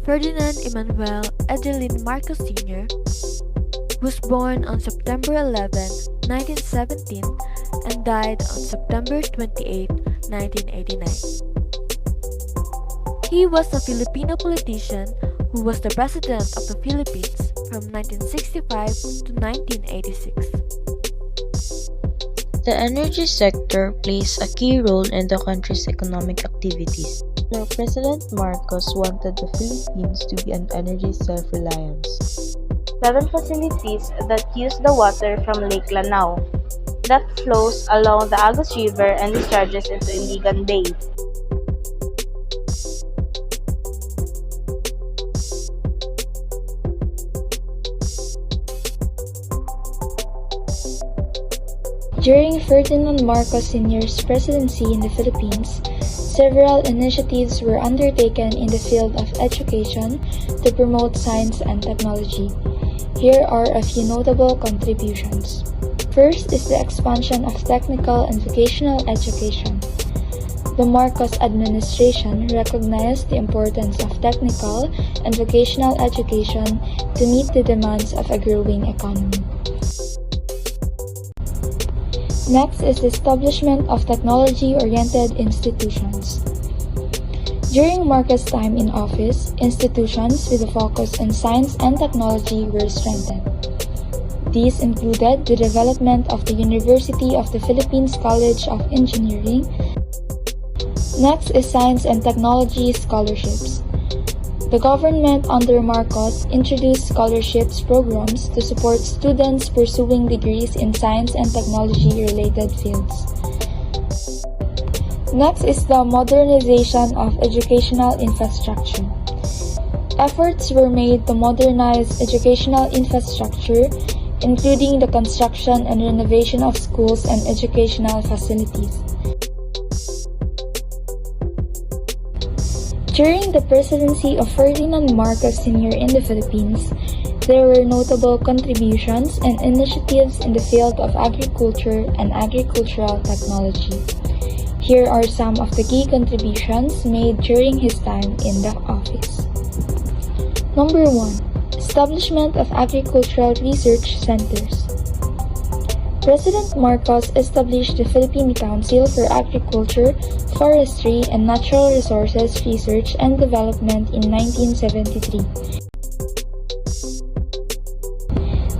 Ferdinand Emmanuel Edelin Marcos Sr. was born on September 11, 1917 and died on September 28, 1989. He was a Filipino politician who was the President of the Philippines from 1965 to 1986. The energy sector plays a key role in the country's economic activities. President Marcos wanted the Philippines to be an energy self-reliance. 7 facilities that use the water from Lake Lanao that flows along the Agus River and discharges into Iligan Bay. During Ferdinand Marcos Sr.'s presidency in the Philippines, several initiatives were undertaken in the field of education to promote science and technology. Here are a few notable contributions. First is the expansion of technical and vocational education. The Marcos administration recognized the importance of technical and vocational education to meet the demands of a growing economy. Next is the establishment of technology-oriented institutions. During Marcos' time in office, institutions with a focus on science and technology were strengthened. These included the development of the University of the Philippines College of Engineering. Next is science and technology scholarships. The government under Marcos introduced scholarships programs to support students pursuing degrees in science and technology-related fields. Next is the modernization of educational infrastructure. Efforts were made to modernize educational infrastructure, including the construction and renovation of schools and educational facilities. During the presidency of Ferdinand Marcos Sr. in the Philippines, there were notable contributions and initiatives in the field of agriculture and agricultural technology. Here are some of the key contributions made during his time in the office. Number 1. Establishment of agricultural research centers. President Marcos established the Philippine Council for Agriculture, Forestry, and Natural Resources Research and Development in 1973.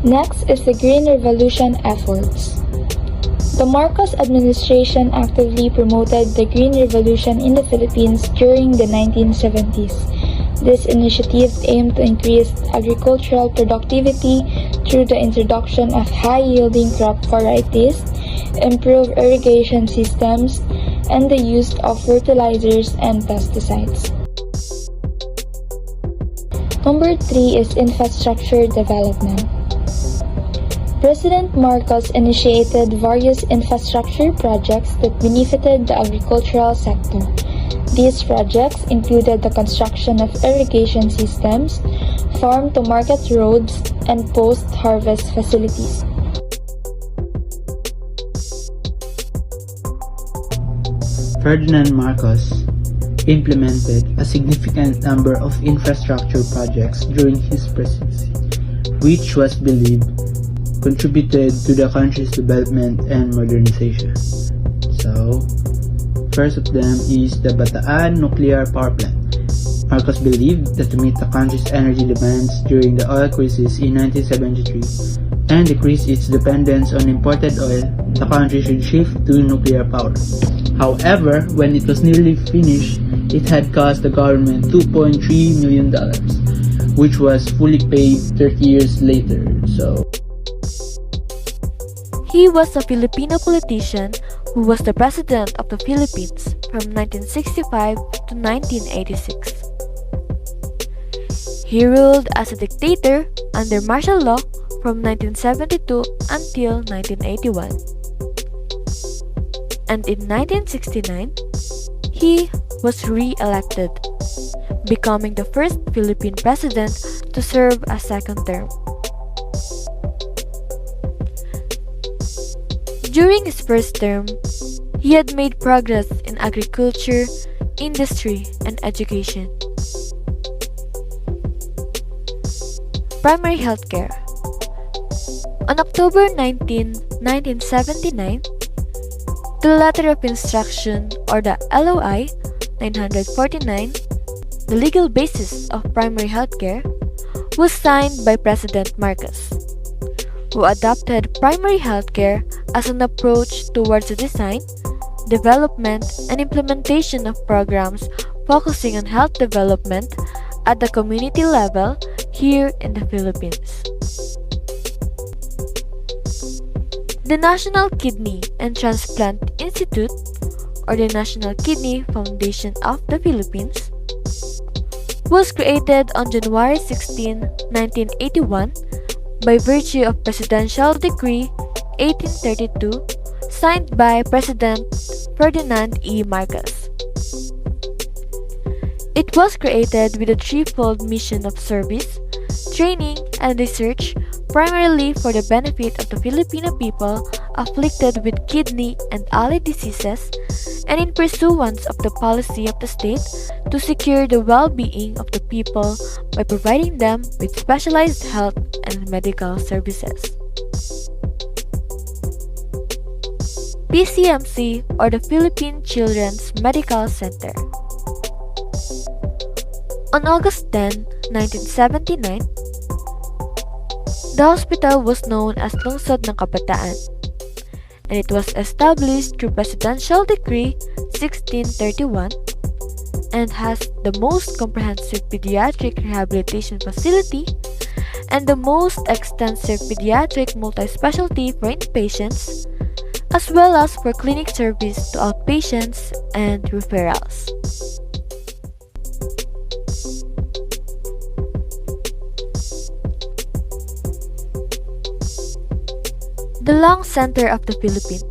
Next is the Green Revolution efforts. The Marcos administration actively promoted the Green Revolution in the Philippines during the 1970s. This initiative aimed to increase agricultural productivity through the introduction of high-yielding crop varieties, improve irrigation systems, and the use of fertilizers and pesticides. Number 3 is infrastructure development. President Marcos initiated various infrastructure projects that benefited the agricultural sector. These projects included the construction of irrigation systems, farm-to-market roads, and post-harvest facilities. Ferdinand Marcos implemented a significant number of infrastructure projects during his presidency, which was believed contributed to the country's development and modernization. So, first of them is the Bataan Nuclear Power Plant. Marcos believed that to meet the country's energy demands during the oil crisis in 1973 and decrease its dependence on imported oil, the country should shift to nuclear power. However, when it was nearly finished, it had cost the government $2.3 million, which was fully paid 30 years later. He was a Filipino politician who was the President of the Philippines from 1965 to 1986. He ruled as a dictator under martial law from 1972 until 1981. And in 1969, he was re-elected, becoming the first Philippine president to serve a second term. During his first term, he had made progress in agriculture, industry, and education. primary health care. On October 19, 1979, the Letter of Instruction or the LOI 949, the legal basis of primary health care, was signed by President Marcos, who adopted primary health care as an approach towards the design, development, and implementation of programs focusing on health development at the community level here in the Philippines. The National Kidney and Transplant Institute, or the National Kidney Foundation of the Philippines, was created on January 16, 1981 by virtue of Presidential Decree 1832 signed by President Ferdinand E. Marcos. It was created with a threefold mission of service, training, and research primarily for the benefit of the Filipino people afflicted with kidney and allied diseases and in pursuance of the policy of the state to secure the well-being of the people by providing them with specialized health and medical services. PCMC, or the Philippine Children's Medical Center. On August 10, 1979, the hospital was known as Lungsod ng Kabataan, and it was established through Presidential Decree 1631 and has the most comprehensive pediatric rehabilitation facility and the most extensive pediatric multi-specialty for inpatients, as well as for clinic service to outpatients and referrals. The Lung Center of the Philippines,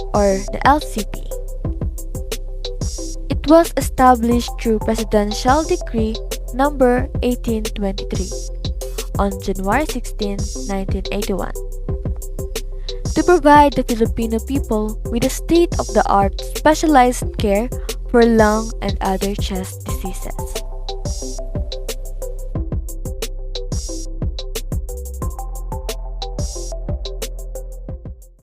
or the LCP. It was established through Presidential Decree number 1823 on January 16, 1981, to provide the Filipino people with a state-of-the-art specialized care for lung and other chest diseases.